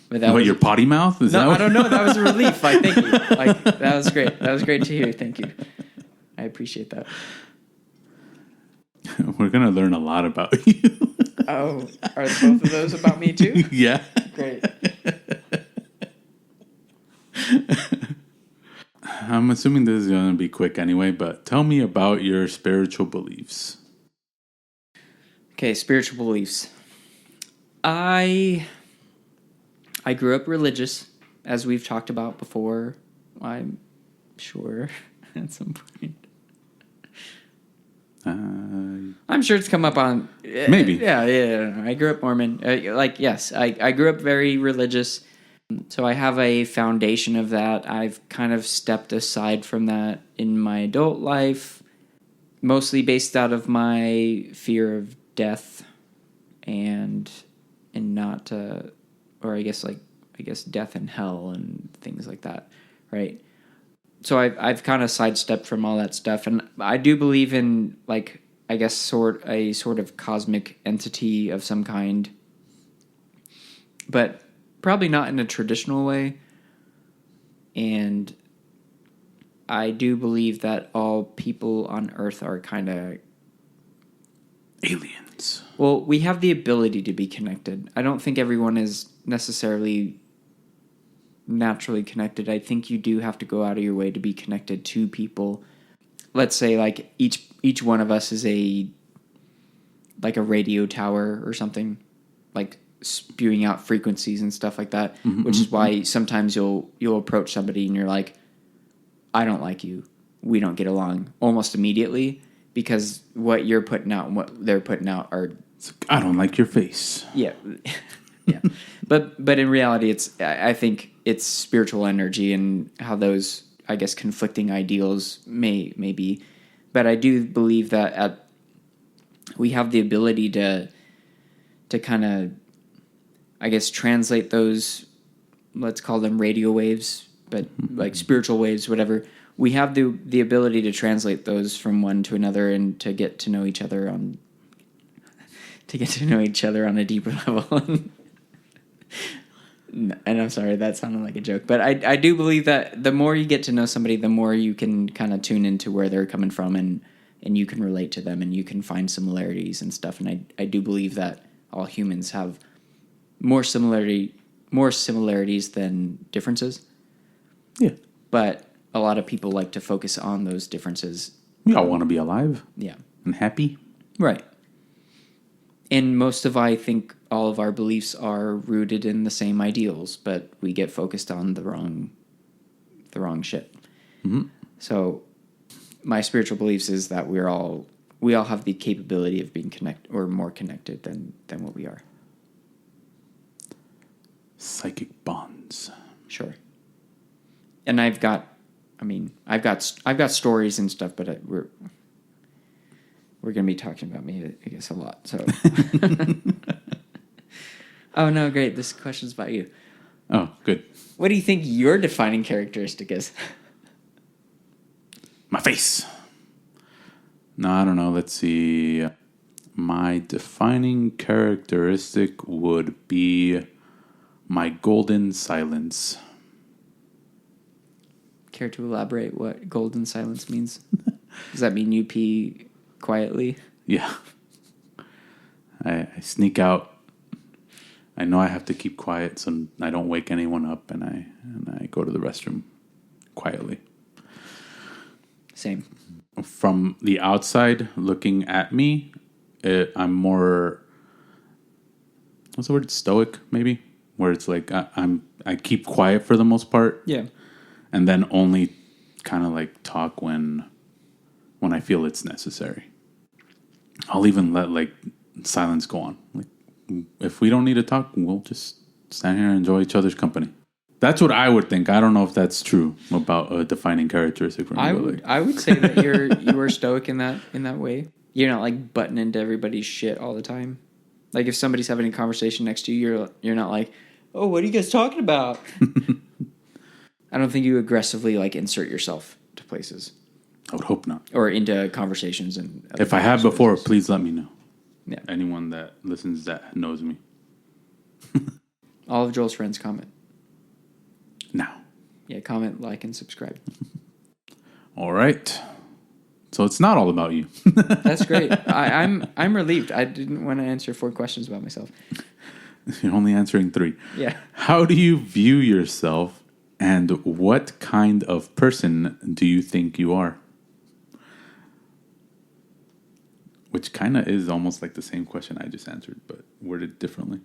But your potty mouth? I don't know. That was a relief. Like, thank you. Like, that was great. That was great to hear. Thank you. I appreciate that. We're gonna learn a lot about you. Oh, are both of those about me too? Yeah. Great. I'm assuming this is gonna be quick anyway, but tell me about your spiritual beliefs. Okay, spiritual beliefs. I grew up religious, as we've talked about before, I'm sure, at some point. I'm sure it's come up on... Maybe. Yeah. I grew up Mormon. Yes, I grew up very religious. So I have a foundation of that. I've kind of stepped aside from that in my adult life, mostly based out of my fear of death and not or I guess death and hell and things like that, right? So I've kind of sidestepped from all that stuff, and I do believe in, like, I guess sort of cosmic entity of some kind, but probably not in a traditional way. And I do believe that all people on Earth are kind of aliens. Well, we have the ability to be connected. I don't think everyone is necessarily naturally connected. I think you do have to go out of your way to be connected to people. Let's say like each one of us is a radio tower or something, like spewing out frequencies and stuff like that, which is why sometimes you'll approach somebody and you're like, I don't like you. We don't get along almost immediately, because what you're putting out and what they're putting out are, I don't like your face. Yeah. Yeah. But in reality, I think it's spiritual energy and how those, I guess, conflicting ideals may be. But I do believe that we have the ability to kind of, I guess, translate those, let's call them radio waves, but like spiritual waves, whatever. We have the ability to translate those from one to another and to get to know each other on a deeper level. And I'm sorry, that sounded like a joke, but I do believe that the more you get to know somebody, the more you can kind of tune into where they're coming from, and you can relate to them, and you can find similarities and stuff. And I do believe that all humans have more similarities than differences. Yeah. But a lot of people like to focus on those differences. We all want to be alive. Yeah. And happy. Right. And I think all of our beliefs are rooted in the same ideals, but we get focused on the wrong shit. Mm-hmm. So my spiritual beliefs is that we all have the capability of being more connected than what we are. Psychic bonds. Sure. And I've got stories and stuff, but we're going to be talking about me, I guess, a lot. So. Oh no, great! This question's about you. Oh, good. What do you think your defining characteristic is? My face. No, I don't know. Let's see. My defining characteristic would be my golden silence. Care to elaborate what golden silence means? Does that mean you pee quietly? Yeah. I sneak out. I know I have to keep quiet so I don't wake anyone up, and I go to the restroom quietly. Same. From the outside looking at me, I'm more, what's the word? Stoic, maybe? Where it's like I keep quiet for the most part. Yeah. And then only kind of like talk when I feel it's necessary. I'll even let like silence go on. Like, if we don't need to talk, we'll just stand here and enjoy each other's company. That's what I would think. I don't know if that's true about a defining characteristic for me. I would say that you are stoic in that way. You're not like butting into everybody's shit all the time. Like if somebody's having a conversation next to you, you're not like, oh, what are you guys talking about? I don't think you aggressively like insert yourself to places. I would hope not. Or into conversations. And if I have before, please let me know. Yeah. Anyone that listens that knows me. All of Joel's friends comment. Now. Yeah, comment, like, and subscribe. All right. So it's not all about you. That's great. I'm relieved. I didn't want to answer 4 questions about myself. You're only answering 3. Yeah. How do you view yourself, and what kind of person do you think you are? Which kind of is almost like the same question I just answered, but worded differently.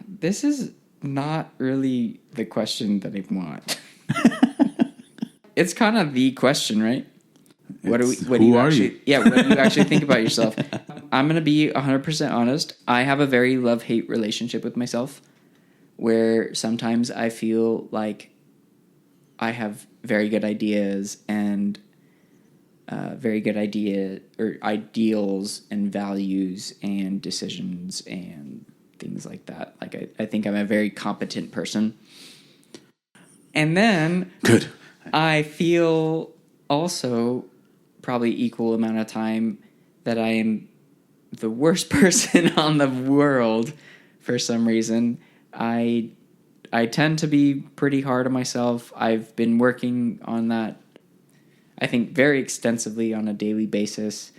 This is not really the question that I want. It's kind of the question, right? What do you actually think about yourself? I'm going to be 100% honest. I have a very love-hate relationship with myself, where sometimes I feel like I have very good ideas and ideals and values and decisions and things like that. Like I think I'm a very competent person. And then Good. I feel also probably equal amount of time that I am the worst person on the world for some reason. I tend to be pretty hard on myself. I've been working on that, I think, very extensively on a daily basis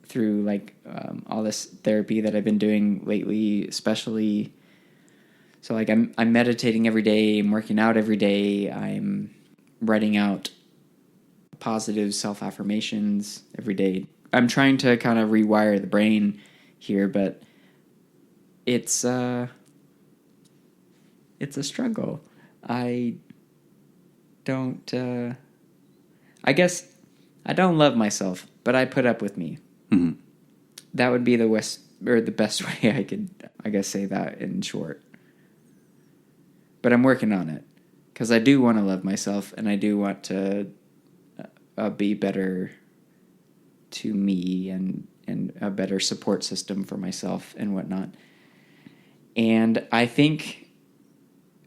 through like all this therapy that I've been doing lately, especially. So like I'm meditating every day, I'm working out every day, I'm writing out positive self-affirmations every day. I'm trying to kind of rewire the brain here, but it's a struggle. I guess I don't love myself, but I put up with me. Mm-hmm. That would be the best way I could, I guess, say that in short. But I'm working on it because I do want to love myself and I do want to be better to me and a better support system for myself and whatnot. And I think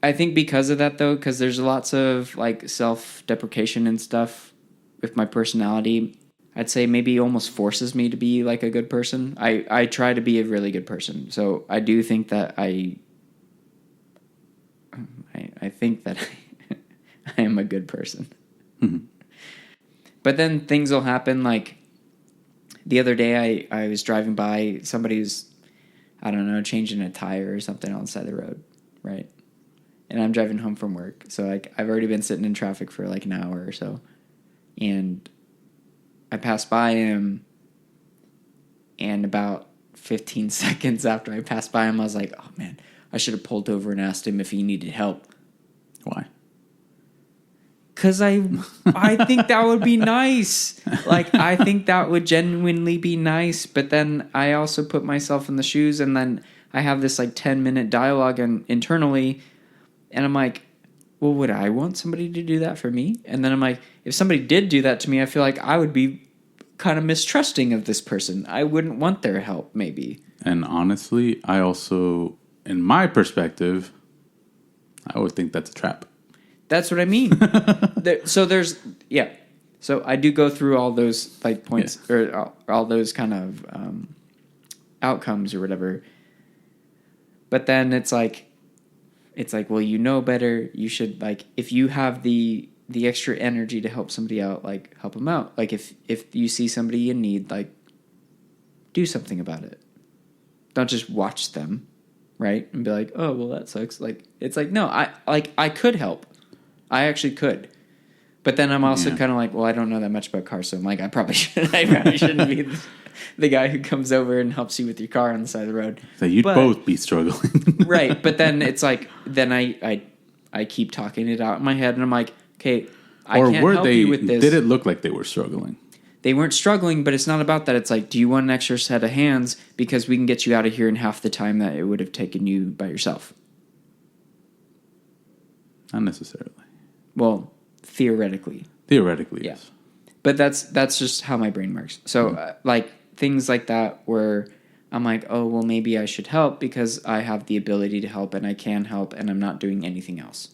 because of that, though, because there's lots of like self-deprecation and stuff with my personality, I'd say maybe almost forces me to be like a good person. I try to be a really good person. So I do think that I think that I am a good person. Mm-hmm. But then things will happen. Like the other day I was driving by, somebody's, I don't know, changing a tire or something on the side of the road, right? And I'm driving home from work. So like I've already been sitting in traffic for like an hour or so. And I passed by him, and about 15 seconds after I passed by him, I was like, oh man, I should have pulled over and asked him if he needed help. Why? Because I think that would be nice. Like, I think that would genuinely be nice. But then I also put myself in the shoes, and then I have this like 10-minute dialogue internally, and I'm like, well, would I want somebody to do that for me? And then I'm like, if somebody did do that to me, I feel like I would be kind of mistrusting of this person. I wouldn't want their help, maybe. And honestly, I also, in my perspective, I would think that's a trap. That's what I mean. So I do go through all those like points, yeah, or all those kind of outcomes or whatever. But then it's like, well, you know better. You should, like, if you have the extra energy to help somebody out, like, help them out. Like, if you see somebody in need, like, do something about it. Don't just watch them, right? And be like, oh, well, that sucks. Like, it's like, no, I could help. I actually could. But then I'm also kind of like, well, I don't know that much about cars, so I'm like, I probably shouldn't be the guy who comes over and helps you with your car on the side of the road. So you'd both be struggling. Right, but then it's like, then I keep talking it out in my head, and I'm like, okay, I can't help you with this. Did it look like they were struggling? They weren't struggling, but it's not about that. It's like, do you want an extra set of hands? Because we can get you out of here in half the time that it would have taken you by yourself. Not necessarily. Well, theoretically. Theoretically, yes. But that's just how my brain works. So, like, things like that where I'm like, oh, well, maybe I should help because I have the ability to help and I can help and I'm not doing anything else.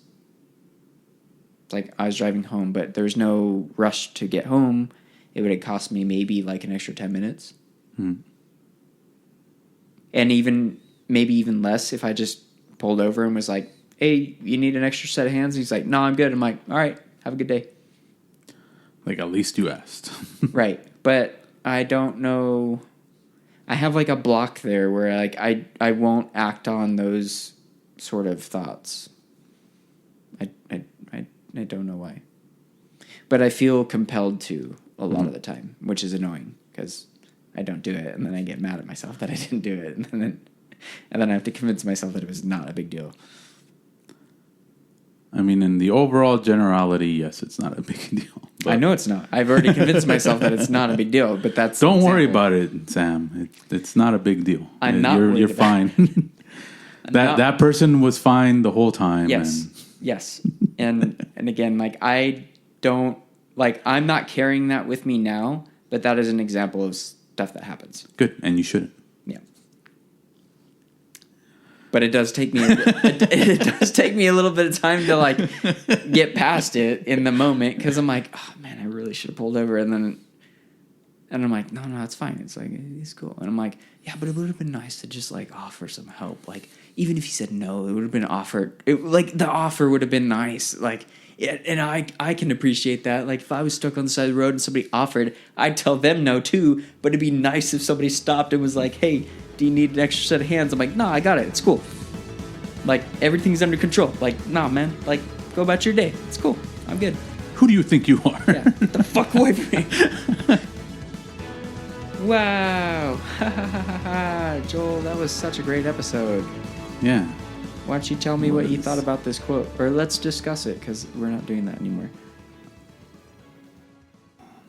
It's like I was driving home, but there's no rush to get home. It would have cost me maybe like an extra 10 minutes. And maybe even less if I just pulled over and was like, hey, you need an extra set of hands? And he's like, no, I'm good. I'm like, all right, have a good day. Like, at least you asked. Right. But I don't know. I have like a block there where like I won't act on those sort of thoughts. I don't know why. But I feel compelled to a lot of the time, which is annoying because I don't do it, and then I get mad at myself that I didn't do it, and then I have to convince myself that it was not a big deal. I mean, in the overall generality, yes, it's not a big deal. I know it's not. I've already convinced myself that it's not a big deal, but that's... Don't worry about it, Sam. It's not a big deal. I'm not You're fine. That person was fine the whole time. Yes. Yes. And again, like I don't like I'm not carrying that with me now, but that is an example of stuff that happens. Good, and you shouldn't. Yeah. But it does take me it does take me a little bit of time to like get past it in the moment because I'm like, oh man, I really should have pulled over, and I'm like, no, it's fine. It's like it's cool, and I'm like, yeah, but it would have been nice to just like offer some help. Like even if he said no, it would have been offered. Like the offer would have been nice. Like. Yeah, and I can appreciate that. Like, if I was stuck on the side of the road and somebody offered, I'd tell them no, too. But it'd be nice if somebody stopped and was like, hey, do you need an extra set of hands? I'm like, nah, I got it. It's cool. Like, everything's under control. Like, nah, man. Like, go about your day. It's cool. I'm good. Who do you think you are? Yeah, get the fuck away from me. Wow. Joel, that was such a great episode. Yeah. Why don't you tell me what you thought about this quote? Or let's discuss it, because we're not doing that anymore.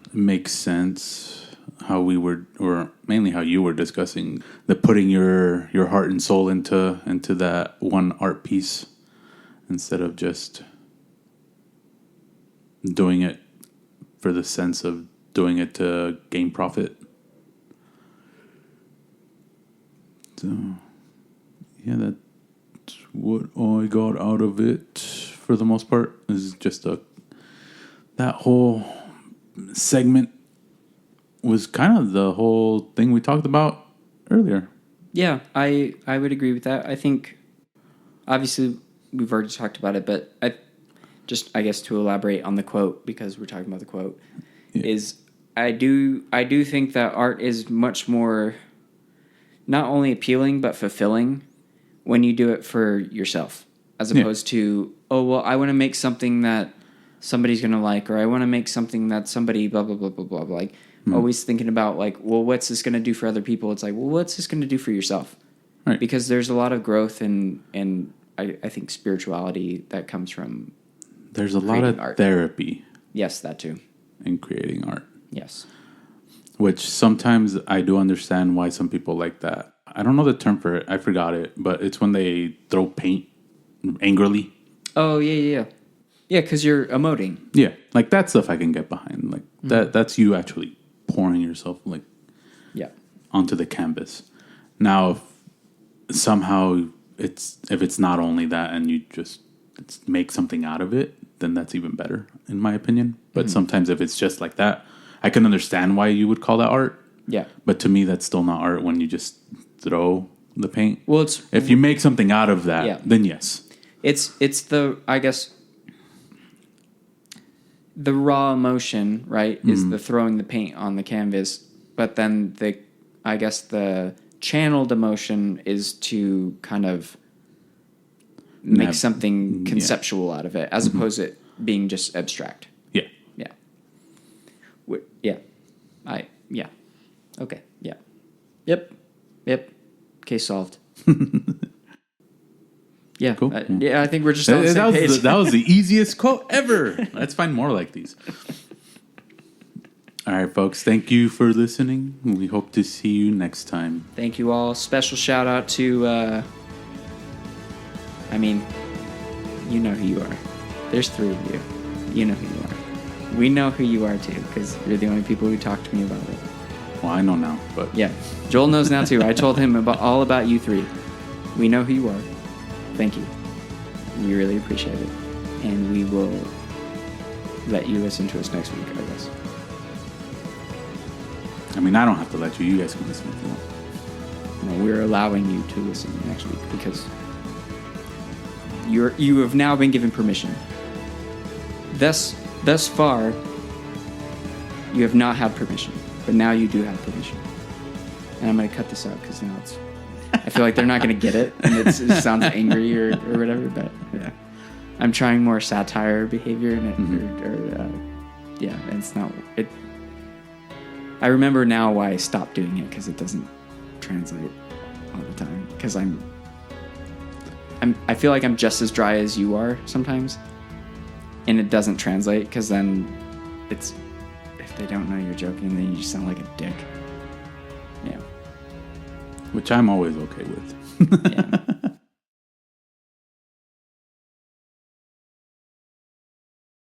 It makes sense how we were, or mainly how you were discussing the putting your heart and soul into that one art piece instead of just doing it for the sense of doing it to gain profit. So, yeah, that's what I got out of it for the most part is just that whole segment was kind of the whole thing we talked about earlier. Yeah, I would agree with that. I think obviously we've already talked about it, but I guess to elaborate on the quote, because we're talking about the quote, is I do think that art is much more not only appealing but fulfilling when you do it for yourself, as opposed to, oh, well, I want to make something that somebody's going to like, or I want to make something that somebody blah, blah, blah, blah, blah, blah. Like, always thinking about, like, well, what's this going to do for other people? It's like, well, what's this going to do for yourself? Right. Because there's a lot of growth and I think spirituality that comes from there's a lot of art. Therapy. Yes, that too. In creating art. Yes. Which sometimes I do understand why some people like that. I don't know the term for it. I forgot it. But it's when they throw paint angrily. Oh, yeah. Yeah, because you're emoting. Yeah. Like that stuff I can get behind. Like that's you actually pouring yourself like onto the canvas. Now, if somehow if it's not only that and you just make something out of it, then that's even better, in my opinion. But sometimes if it's just like that, I can understand why you would call that art. Yeah. But to me, that's still not art when you just throw the paint. Well, if you make something out of that, then yes. It's the, I guess, the raw emotion, right, is the throwing the paint on the canvas. But then the channeled emotion is to kind of make something conceptual out of it, as opposed to it being just abstract. Yeah. Yeah. Okay. Yeah. Yep. Case solved. Yeah. Cool. I think we're just on the same page. That was the easiest quote ever. Let's find more like these. All right, folks. Thank you for listening. We hope to see you next time. Thank you all. Special shout out to, you know who you are. There's 3 of you. You know who you are. We know who you are too, because you're the only people who talk to me about it. Well, I know now, but yeah, Joel knows now too. I told him all about you 3. We know who you are. Thank you. We really appreciate it, and we will let you listen to us next week, I guess. I mean, I don't have to let you. You guys can listen if you want. No, we're allowing you to listen next week because you have now been given permission. Thus far, you have not had permission, but now you do have permission. And I'm going to cut this out because now I feel like they're not going to get it, and it sounds angry or whatever. But yeah, I'm trying more satire behavior in it, and it's not it. I remember now why I stopped doing it, because it doesn't translate all the time. Because I feel like I'm just as dry as you are sometimes, and it doesn't translate, because then it's, if they don't know you're joking, then you just sound like a dick. Yeah. Which I'm always okay with. Yeah.